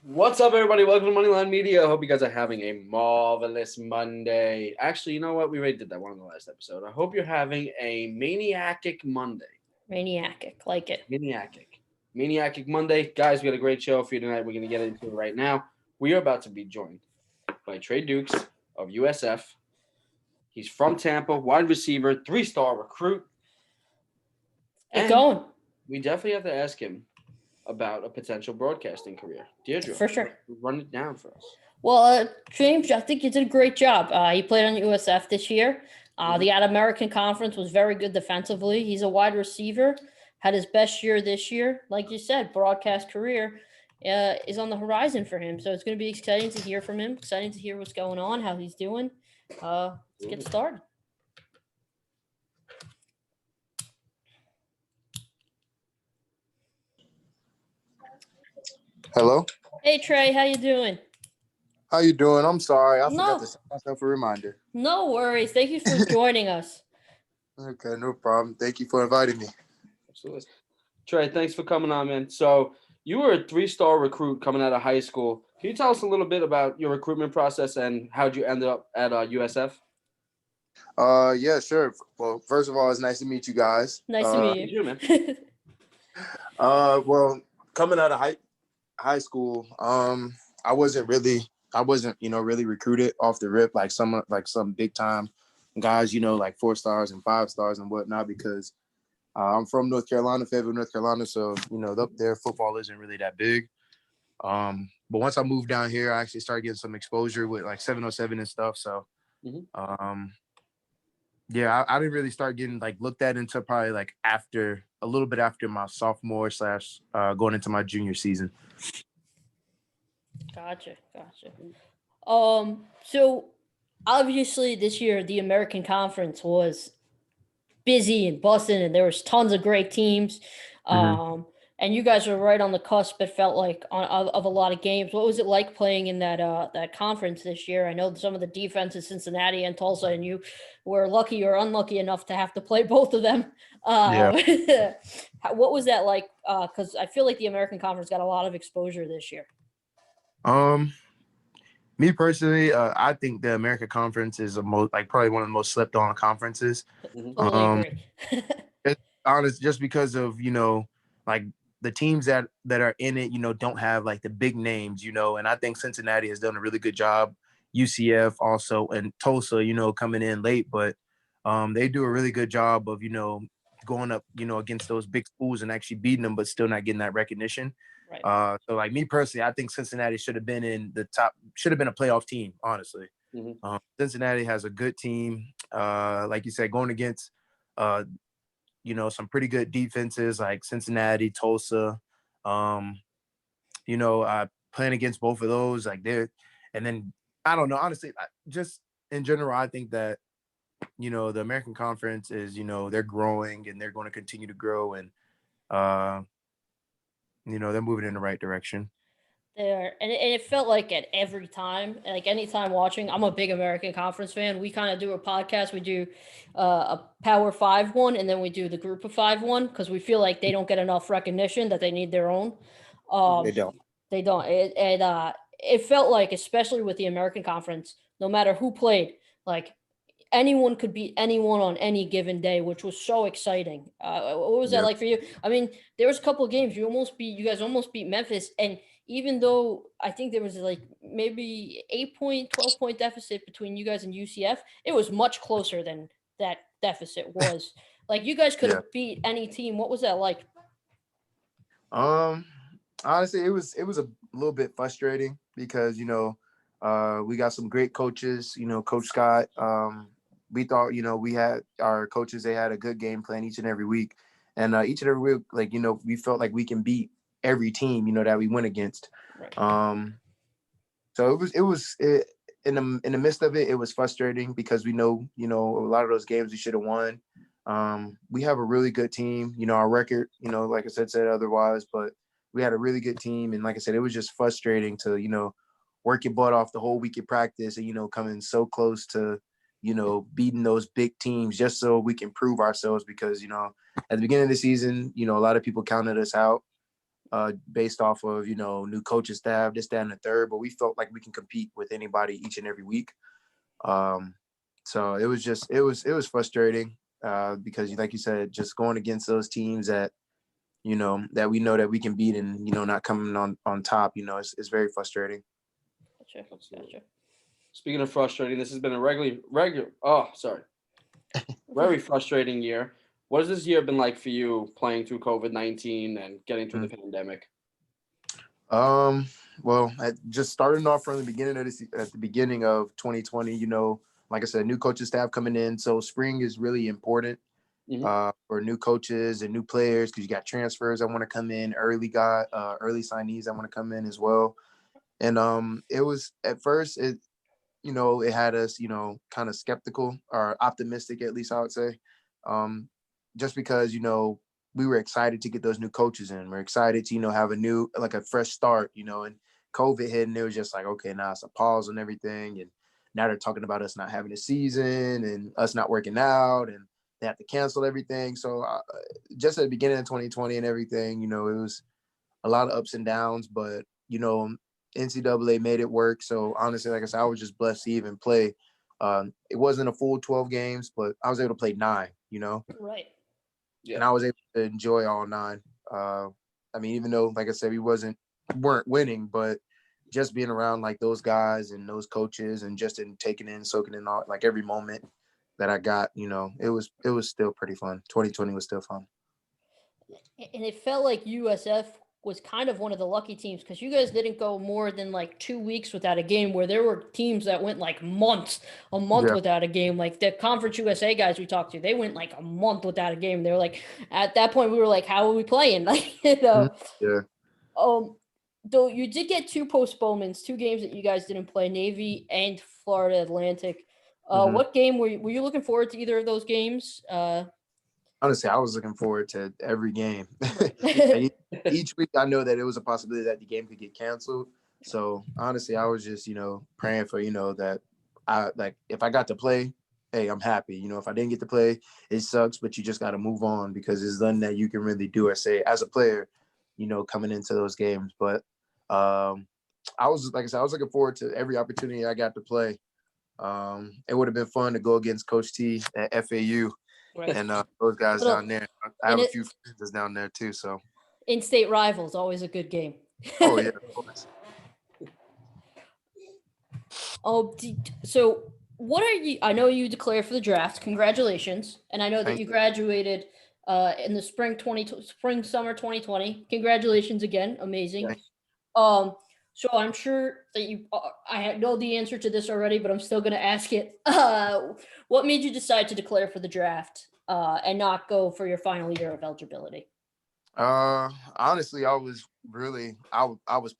What's up, everybody? Welcome to Moneyline Media. I hope you guys are having a marvelous Monday. Actually, you know what? We already did that one in the last episode. I hope you're having a maniacic Monday. Maniacic, like it. Maniacic Monday. Guys, we got a great show for you tonight. We're going to get into it right now. We are about to be joined by Trey Dukes of USF. He's from Tampa, wide receiver, 3-star recruit. Get going. We definitely have to ask him about a potential broadcasting career. Deirdre, For sure. Run it down for us. Well, James, I think you did a great job. He played on USF this year. The All-American Conference was very good defensively. He's a wide receiver, had his best year this year. Like you said, broadcast career is on the horizon for him. So it's going to be exciting to hear from him, exciting to hear what's going on, how he's doing. Let's get started. Hello. Hey Trey, how you doing? How you doing? I'm sorry, I forgot to send myself a reminder. No worries. Thank you for joining us. Okay, no problem. Thank you for inviting me. Absolutely. Trey, thanks for coming on, man. So you were a 3-star recruit coming out of high school. Can you tell us a little bit about your recruitment process and how'd you end up at USF? Yeah, sure. Well, first of all, it's nice to meet you guys. Nice to meet you, man. Well, coming out of high school, I wasn't really recruited off the rip like some big time guys, like 4 stars and 5 stars and whatnot, because I'm from North Carolina, Fayetteville, North Carolina. So, up there, football isn't really that big. But once I moved down here, I actually started getting some exposure with like 707 and stuff. So, yeah, I didn't really start getting like looked at until probably like a little bit after my sophomore / going into my junior season. Gotcha. So obviously this year the American Conference was busy and busting, and there was tons of great teams. And you guys were right on the cusp. It felt like of a lot of games. What was it like playing in that conference this year? I know some of the defenses, Cincinnati and Tulsa, and you were lucky or unlucky enough to have to play both of them. Yeah. What was that like? Because I feel like the American Conference got a lot of exposure this year. Me personally, I think the American Conference is probably one of the most slept on conferences. Totally agree. It's honest, just because of like the teams that are in it, don't have like the big names, and I think Cincinnati has done a really good job. UCF also, and Tulsa, coming in late, but they do a really good job of going up, against those big schools and actually beating them, but still not getting that recognition. Right. So like me personally, I think Cincinnati should have been in the top, should have been a playoff team, honestly. Cincinnati has a good team. Like you said, going against, some pretty good defenses like Cincinnati, Tulsa, playing against both of those, and then I don't know, honestly, just in general, I think that, the American Conference is, they're growing and they're going to continue to grow, and, they're moving in the right direction. There, and it felt like at every time, like anytime watching, I'm a big American Conference fan. We kind of do a podcast. We do a Power 5 one, and then we do the Group of 5 one, because we feel like they don't get enough recognition, that they need their own. They don't. They don't. It felt like, especially with the American Conference, no matter who played, like anyone could beat anyone on any given day, which was so exciting. What was that like for you? I mean, there was a couple of games you guys almost beat Memphis, and even though I think there was like maybe 8-point, 12-point deficit between you guys and UCF, it was much closer than that deficit was. Like, you guys could have beat any team. What was that like? Honestly, it was a little bit frustrating because, we got some great coaches, Coach Scott. We thought, we had our coaches, they had a good game plan each and every week. And each and every week, like, we felt like we can beat every team, that we went against. Right. So in the midst of it, it was frustrating because we know, a lot of those games we should have won. We have a really good team, our record, like I said otherwise, but we had a really good team. And like I said, it was just frustrating to, work your butt off the whole week of practice and, coming so close to, beating those big teams just so we can prove ourselves, because, at the beginning of the season, a lot of people counted us out. based off of, new coaching staff, this, that, and the third, but we felt like we can compete with anybody each and every week. So it was frustrating because like you said, just going against those teams that, that we know that we can beat and, not coming on top, it's very frustrating. Gotcha. Speaking of frustrating, this has been a very frustrating year. What has this year been like for you playing through COVID-19 and getting through the pandemic? Well, just starting off from the beginning at the beginning of 2020, like I said, new coaching staff coming in. So spring is really important for new coaches and new players because you got transfers that want to come in, early signees that want to come in as well. And it was at first it had us, kind of skeptical or optimistic, at least I would say, just because, we were excited to get those new coaches in. We're excited to, have a fresh start, and COVID hit and it was just like, okay, now it's a pause on everything. And now they're talking about us not having a season and us not working out and they have to cancel everything. So just at the beginning of 2020 and everything, it was a lot of ups and downs, but, NCAA made it work. So honestly, like I said, I was just blessed to even play. It wasn't a full 12 games, but I was able to play 9, Right. Yeah. And I was able to enjoy all 9. Even though, like I said, we weren't winning, but just being around like those guys and those coaches and just soaking in all, like every moment that I got, it was still pretty fun. 2020 was still fun. And it felt like USF was kind of one of the lucky teams because you guys didn't go more than like 2 weeks without a game, where there were teams that went like a month without a game. Like the Conference USA guys we talked to, they went like a month without a game. They were like, at that point, we were like, how are we playing? Like, Yeah. Though you did get 2 postponements, 2 games that you guys didn't play, Navy and Florida Atlantic. What game were you looking forward to either of those games? Honestly, I was looking forward to every game. Each week, I know that it was a possibility that the game could get canceled. So honestly, I was just, praying for, that if I got to play, hey, I'm happy. If I didn't get to play, it sucks, but you just got to move on because it's nothing that you can really do or say as a player, coming into those games. But I was looking forward to every opportunity I got to play. It would have been fun to go against Coach T at FAU. Right. And those guys down there. I have a few friends down there too. So in-state rivals, always a good game. Oh yeah, of course. So what are you? I know you declared for the draft. Congratulations, and I know that you graduated in the summer 2020. Congratulations again, amazing. So I'm sure that I know the answer to this already, but I'm still going to ask it. What made you decide to declare for the draft and not go for your final year of eligibility? Honestly, I was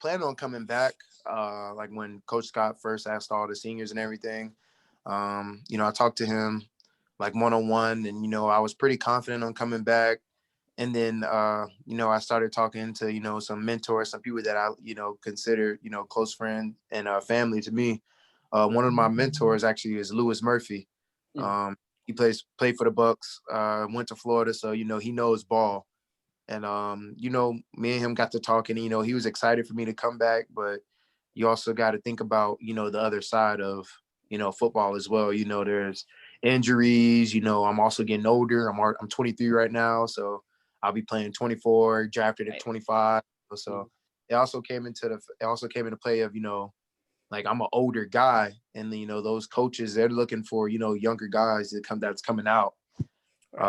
planning on coming back. Like when Coach Scott first asked all the seniors and everything. I talked to him like one-on-one, and I was pretty confident on coming back. And then, I started talking to, some mentors, some people that I, consider, close friend and family to me. One of my mentors actually is Lewis Murphy. He played for the Bucks, went to Florida. So, he knows ball. And, me and him got to talking, he was excited for me to come back, but you also got to think about, the other side of, football as well. There's injuries, I'm also getting older. I'm 23 right now. So I'll be playing 24, drafted at 25. So it also came into play of, like I'm an older guy, and those coaches, they're looking for, younger guys that's coming out.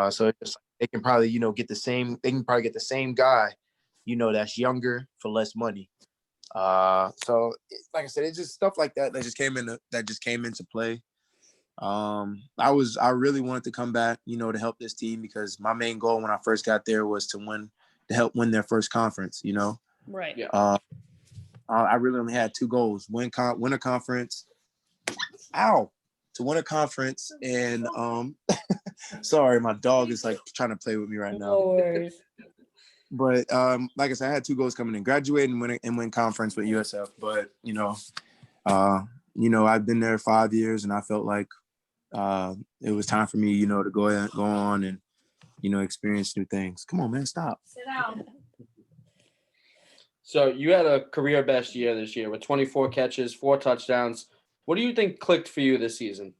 So it's, they can probably, get the same guy, that's younger for less money. So like I said, it's just stuff like that just came into play. I really wanted to come back, to help this team, because my main goal when I first got there was to help win their first conference, Right. Yeah. I really only had 2 goals: win a conference. To win a conference, and sorry, my dog is like trying to play with me right now. No worries. But like I said, I had 2 goals coming in: graduate and win conference with USF. But I've been there 5 years, and I felt like it was time for me, to go on and experience new things. Come on, man, stop. Sit down. So you had a career best year this year with 24 catches, 4 touchdowns. What do you think clicked for you this season?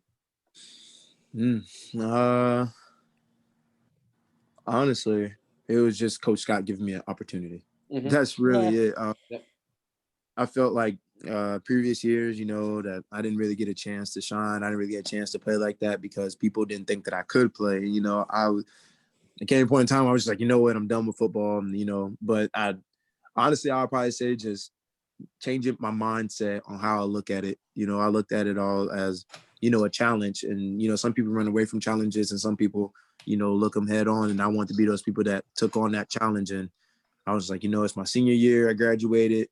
Honestly, it was just Coach Scott giving me an opportunity. Mm-hmm. That's really it. Yep. I felt like previous years, that I didn't really get a chance to shine. I didn't really get a chance to play like that because people didn't think that I could play. There came a point in time I was just like, you know what, I'm done with football. And, but honestly, I'll probably say just changing my mindset on how I look at it. I looked at it all as, a challenge. And, some people run away from challenges and some people, look them head on. And I want to be those people that took on that challenge. And I was like, it's my senior year. I graduated.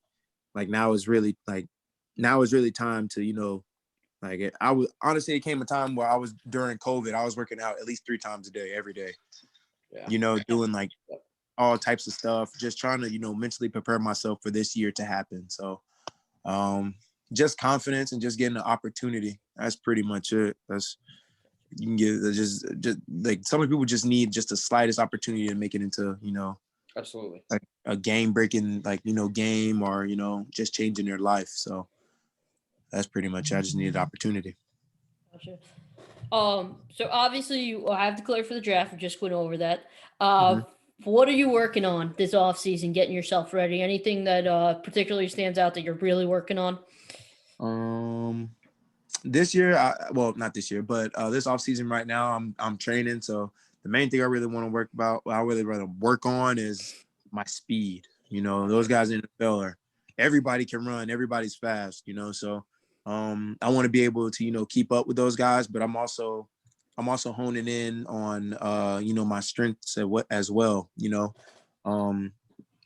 Like now is really time to, it came a time where I was during COVID, I was working out at least 3 times a day, every day, doing like all types of stuff, just trying to, mentally prepare myself for this year to happen. So just confidence and just getting the opportunity. That's pretty much it. You can get just like some people just need just the slightest opportunity to make it into, Absolutely. like a game breaking, game or, just changing their life. So that's pretty much it. I just needed opportunity. Gotcha. So obviously you have declared for the draft. We just went over that. What are you working on this offseason, getting yourself ready? Anything that particularly stands out that you're really working on? This year, not this year, but this offseason right now, I'm training. So the main thing I really want to work on is my speed. Those guys in the NFL everybody can run, everybody's fast. So I want to be able to keep up with those guys, but I'm also honing in on my strengths as well.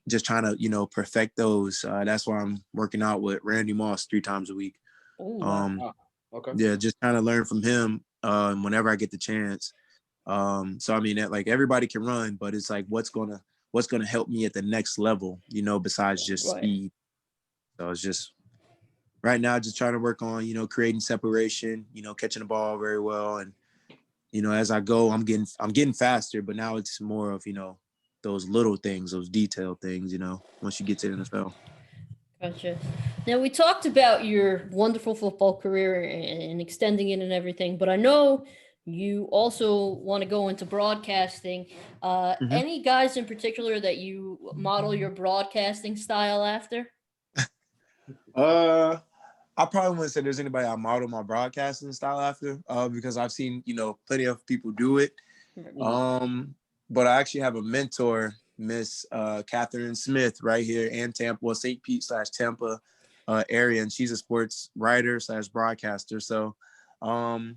Just trying to perfect those. That's why I'm working out with Randy Moss 3 times a week. Ooh, wow. Okay. Yeah, just kind of learn from him whenever I get the chance. So I mean, that everybody can run, but it's like what's gonna help me at the next level, besides just speed. So it's just right now, just trying to work on creating separation, catching the ball very well, and as I go, I'm getting faster. But now it's more of those little things, those detailed things. Once you get to the NFL. Gotcha. Now we talked about your wonderful football career and extending it and everything, but I know you also want to go into broadcasting. Any guys in particular that you model your broadcasting style after? I probably wouldn't say there's anybody I model my broadcasting style after, because I've seen plenty of people do it. But I actually have a mentor, Miss Catherine Smith, right here in Tampa, St. Pete / Tampa area, and she's a sports writer / broadcaster. So I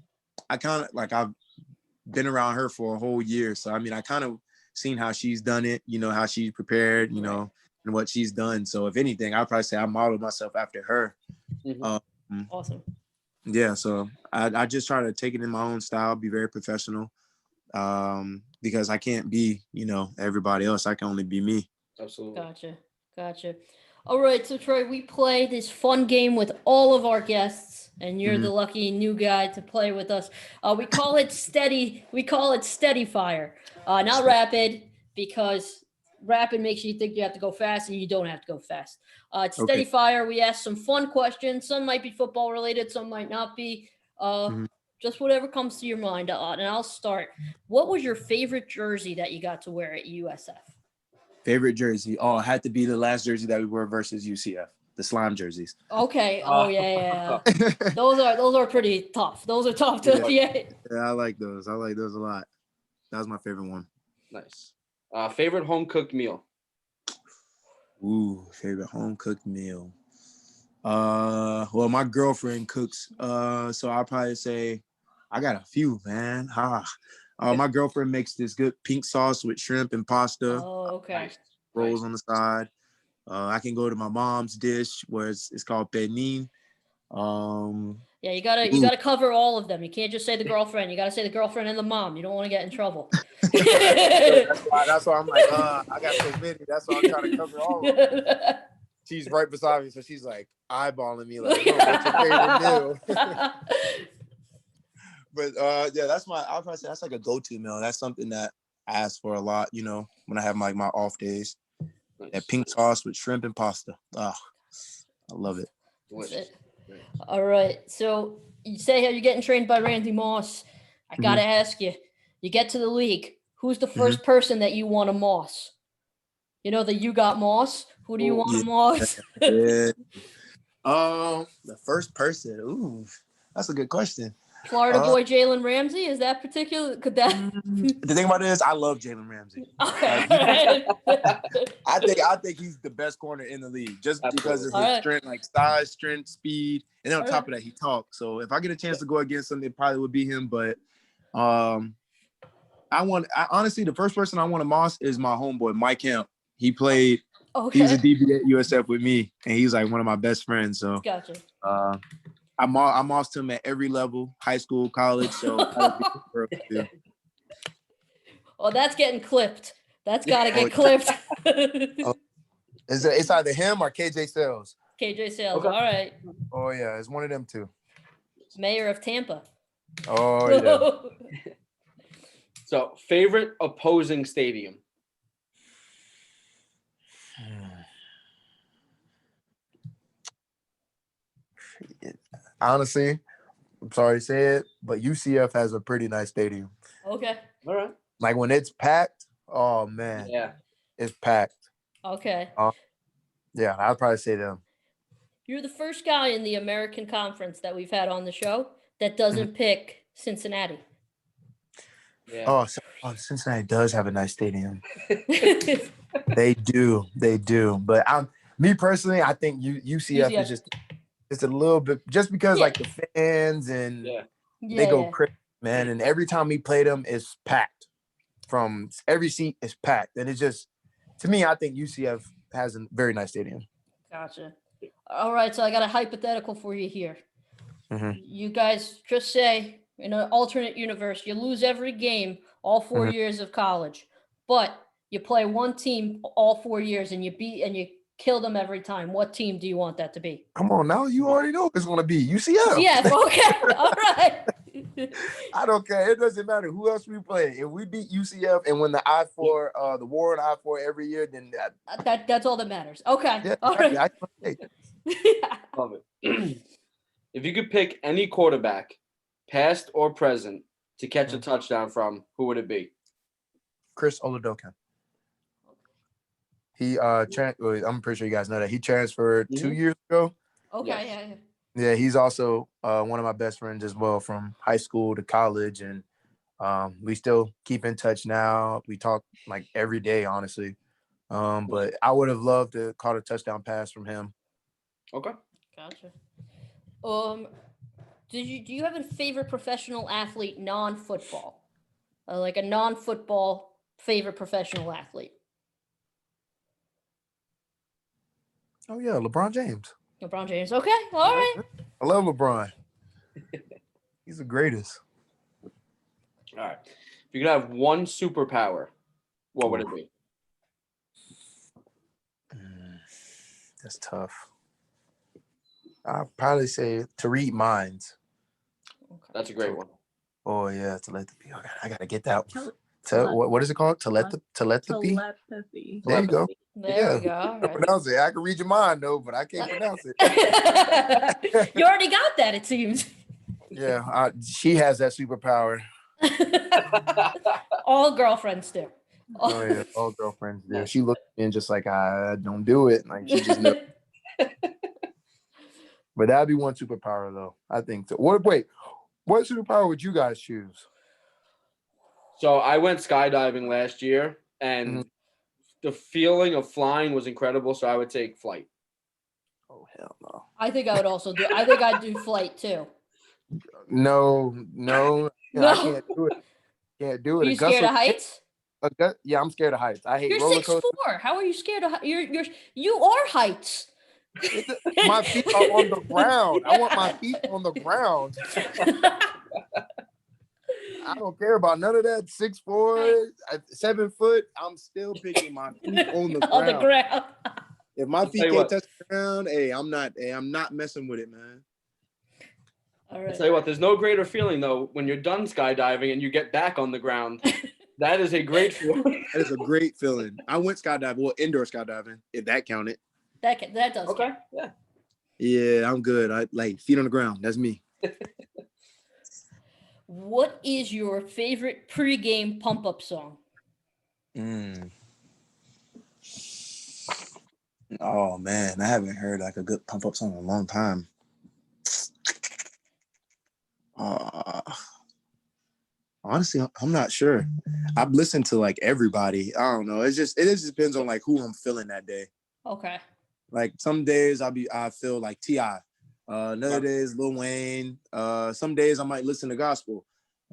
kind of I've been around her for a whole year. So I mean, I kind of seen how she's done it, how she's prepared, and what she's done. So if anything, I'd probably say I modeled myself after her. Awesome. Yeah, so I just try to take it in my own style, be very professional. Because I can't be, everybody else. I can only be me. Absolutely. Gotcha. All right, so Troy, we play this fun game with all of our guests, and you're the lucky new guy to play with us. We call it steady. We call it steady fire, not rapid, because rapid makes you think you have to go fast, and you don't have to go fast. It's steady fire. We ask some fun questions. Some might be football related. Some might not be. Just whatever comes to your mind. And I'll start. What was your favorite jersey that you got to wear at USF? Favorite jersey? Oh, it had to be the last jersey that we wore versus UCF, the slime jerseys. Okay. Oh yeah. Those are pretty tough. Those are tough to Yeah, I like those. I like those a lot. That was my favorite one. Nice. Favorite home cooked meal? Ooh, favorite home cooked meal. Well, my girlfriend cooks. So I'll probably say I got a few, man. My girlfriend makes this good pink sauce with shrimp and pasta. Oh, okay. Nice. Rolls on the side. I can go to my mom's dish where it's called penin. Yeah, you gotta cover all of them. You can't just say the girlfriend. You gotta say the girlfriend and the mom. You don't want to get in trouble. That's why I'm like, I got so many. That's why I'm trying to cover all of them. She's right beside me, so she's like eyeballing me, like, oh, what's your favorite meal? But yeah, I'll probably say that's like a go-to meal. That's something that I ask for a lot, when I have my off days. Nice. That pink sauce with shrimp and pasta. Oh, I love it. Delicious. All right. So you say how you're getting trained by Randy Moss. I got to ask you, you get to the league. Who's the first person that you want to Moss? You know that you got Moss. Who do you want to Moss? Yeah. The first person. Ooh, that's a good question. Florida boy Jalen Ramsey. Is that particular? Could that? The thing about it is, I love Jalen Ramsey. Okay. I think he's the best corner in the league just because of his strength, like size, strength, speed, and then on top of that, he talks. So if I get a chance to go against him, it probably would be him. But honestly, the first person I want to Moss is my homeboy Mike Kemp. He played. Okay. He was a DB at USF with me, and he's like one of my best friends. So gotcha. I mossed him at every level, high school, college. So oh, that's getting clipped. That's got to get clipped. It's either him or KJ Sales. KJ Sales. Okay. All right. Oh, yeah. It's one of them two. Mayor of Tampa. Oh, yeah. So, favorite opposing stadium? Honestly, I'm sorry to say it, but UCF has a pretty nice stadium. Okay. All right. Like when it's packed, oh man. Yeah. It's packed. Okay. Yeah, I'd probably say them. You're the first guy in the American Conference that we've had on the show that doesn't pick Cincinnati. Yeah. Oh, Cincinnati does have a nice stadium. They do. But me personally, I think UCF is just it's a little bit just because like the fans and they go crazy, man. And every time we play them, it's packed. From every seat is packed, and it's just to me, I think UCF has a very nice stadium. Gotcha. All right, so I got a hypothetical for you here. You guys just say in an alternate universe, you lose every game all 4 years of college, but you play one team all 4 years and you kill them every time. What team do you want that to be? Come on, now you already know it's going to be UCF. Yeah, okay, all right. I don't care. It doesn't matter who else we play. If we beat UCF and win the I-4, the war on I-4 every year, then that's all that matters. Okay, yeah, all right. Love it. If you could pick any quarterback, past or present, to catch a touchdown from, who would it be? Chris Oladokun. He I'm pretty sure you guys know that he transferred 2 years ago. Okay, yeah, he's also one of my best friends as well from high school to college, and we still keep in touch now. We talk like every day, honestly. But I would have loved to caught a touchdown pass from him. Okay, gotcha. Do you have a favorite professional athlete non-football? Like a non-football favorite professional athlete? Oh yeah, LeBron James. LeBron James. Okay, all right. I love LeBron. He's the greatest. All right. If you could have one superpower, what would it be? That's tough. I'd probably say to read minds. That's a great one. Oh yeah, telepathy. I gotta get that. What is it called? Telepathy. Telepathy. There you go. There we go. I can pronounce it. I can read your mind though, but I can't pronounce it. You already got that, it seems. Yeah, she has that superpower. All girlfriends do. Oh yeah, all girlfriends do. She looked at me and just like, I don't do it. Like she just knows. But that'd be one superpower though. I think so. What superpower would you guys choose? So I went skydiving last year, and the feeling of flying was incredible. So I would take flight. Oh hell no! I think I would also do. I think I'd do flight too. No. I can't do it. Can't do it. Are you scared of heights? Yeah, I'm scared of heights. I hate You're roller coasters. 6'4". How are you scared of? You are heights. My feet are on the ground. I want my feet on the ground. I don't care about none of that. 6'4", 7 foot. I'm still picking my feet on the ground. On the ground. If my feet can't touch the ground, I'm not messing with it, man. All right. I'll tell you what, there's no greater feeling though when you're done skydiving and you get back on the ground That is a great feeling. That is a great feeling. I went skydiving, well, indoor skydiving, if that counted. That does Okay. count. Yeah. Yeah, I'm good. I like feet on the ground. That's me. What is your favorite pregame pump up song? Oh man, I haven't heard like a good pump up song in a long time. Honestly, I'm not sure. I've listened to like everybody. I don't know. It just depends on like who I'm feeling that day. Okay. Like some days I feel like T.I. Another Okay. days Lil Wayne. Some days I might listen to gospel.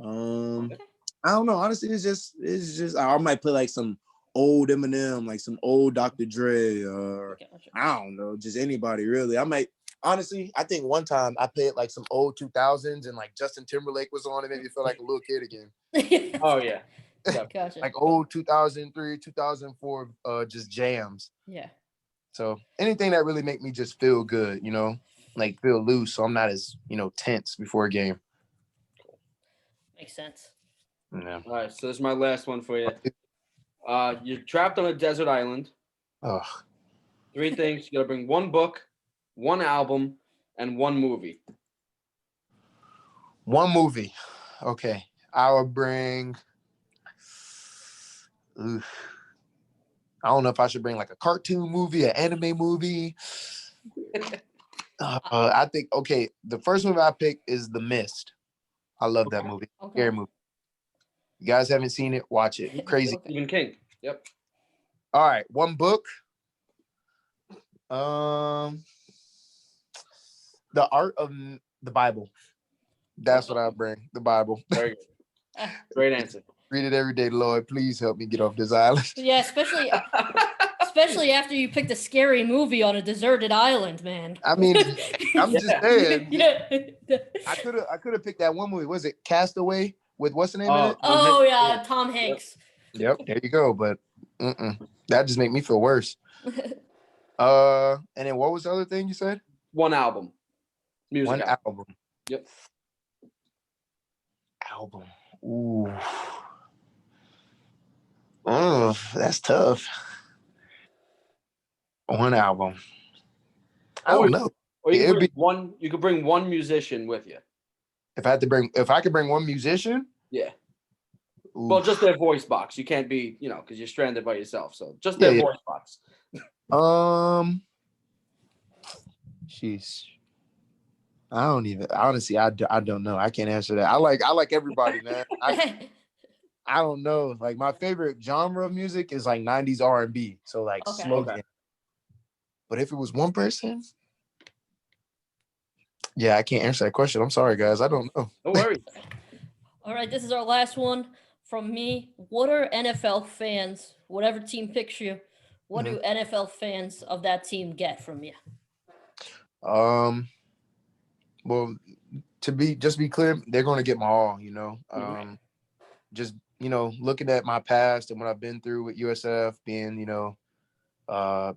Okay. I don't know. Honestly, it's just I might play like some old Eminem, like some old Dr. Dre, or Gotcha. I don't know, just anybody really. I might honestly, I think one time I played like some old 2000s and like Justin Timberlake was on. It made me feel like a little kid again. Oh yeah. Gotcha. Like old 2003, 2004, just jams. Yeah. So anything that really make me just feel good, like feel loose, so I'm not as tense before a game. Makes sense. Yeah. All right. So this is my last one for you. You're trapped on a desert island. Ugh. 3 things. You got to bring 1 book, 1 album, and 1 movie. One movie. Okay. I would bring. Oof. I don't know if I should bring like a cartoon movie, an anime movie. I think the first movie I picked is The Mist. I love that movie. Okay. Scary movie. You guys haven't seen it? Watch it. Crazy. Okay. Stephen King. Yep. All right, 1 book. The Art of the Bible. That's what I bring. The Bible. Very good. Great answer. Read it every day, Lord. Please help me get off this island. Yeah, especially after you picked a scary movie on a deserted island, man. I mean, I'm just saying. Yeah. I could have picked that one movie. Was it Castaway with what's the name in it? Oh yeah, Tom Hanks. Yep, there you go. But that just make me feel worse. And then what was the other thing you said? 1 album. Music One album. album. Yep. Album. Ooh. Oh, that's tough. 1 album. I don't know. Or you It'd could be bring one. You could bring 1 musician with you. if I could bring one musician. Yeah. Ooh. Well, just their voice box. You can't be, because you're stranded by yourself. So just their voice box. Jeez. I don't even honestly. I don't know. I can't answer that. I like everybody, man. I don't know. Like my favorite genre of music is like 90s R&B. So like slow jam. But if it was one person, yeah, I can't answer that question. I'm sorry, guys. I don't know. No worries. All right, this is our last one from me. What are NFL fans, whatever team picks you, what do NFL fans of that team get from you? Well, just be clear, they're going to get my all, just, looking at my past and what I've been through with USF, being,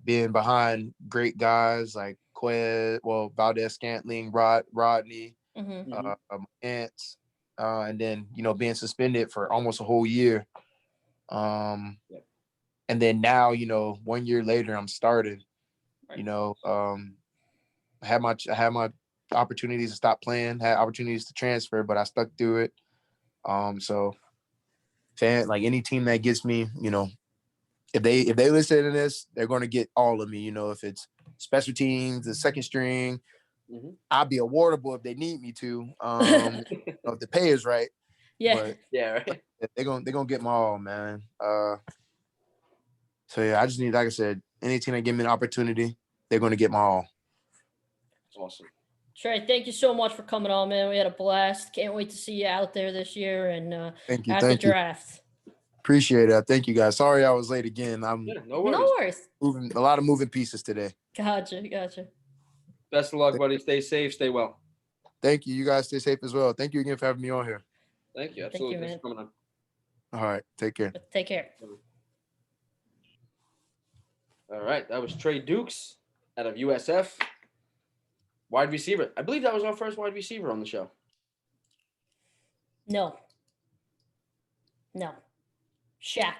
being behind great guys like Valdez Scantling, Rodney, Ants, and then, being suspended for almost a whole year. And then now, 1 year later, I'm starting, I had my opportunities to stop playing, had opportunities to transfer, but I stuck through it. So like any team that gets me, if they listen to this, they're going to get all of me. If it's special teams, the second string, I'll be awardable if they need me to. If the pay is right. Yeah. But yeah, right. They're gonna get my all, man. So yeah, I just need, like I said, any team that give me an opportunity, they're gonna get my all. Awesome. Trey, thank you so much for coming on, man. We had a blast. Can't wait to see you out there this year and Thank you. at the draft. Appreciate it. Thank you, guys. Sorry I was late again. No worries. No worries. Moving a lot of moving pieces today. Gotcha. Best of luck, buddy. Stay safe. Stay well. Thank you. You guys stay safe as well. Thank you again for having me on here. Thank you. Absolutely. Thank you, Thanks for coming on. All right. Take care. Take care. All right. That was Trey Dukes out of USF. Wide receiver. I believe that was our first wide receiver on the show. No. Shaq.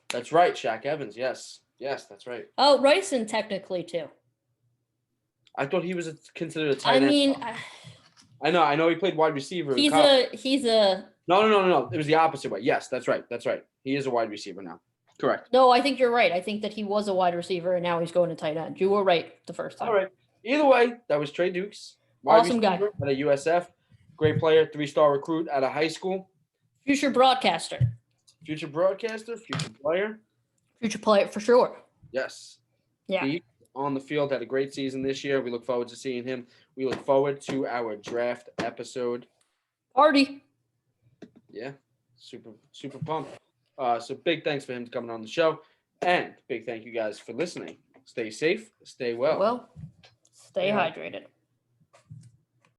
That's right, Shaq Evans. Yes, that's right. Oh, Ryson technically too. I thought he was considered a tight I end. mean, I know he played wide receiver. he's a. No. It was the opposite way. Yes, that's right. He is a wide receiver now. Correct. No, I think you're right. I think that he was a wide receiver and now he's going to tight end. You were right the first time. All right. Either way, that was Trey Dukes. Awesome guy. At a USF. Great player, 3-star recruit out of high school. Future broadcaster. Future broadcaster, future player. Future player for sure. Yes. Yeah. He on the field had a great season this year. We look forward to seeing him. We look forward to our draft episode. Party. Yeah. Super pumped. So big thanks for him coming on the show. And big thank you guys for listening. Stay safe. Stay well. Stay hydrated.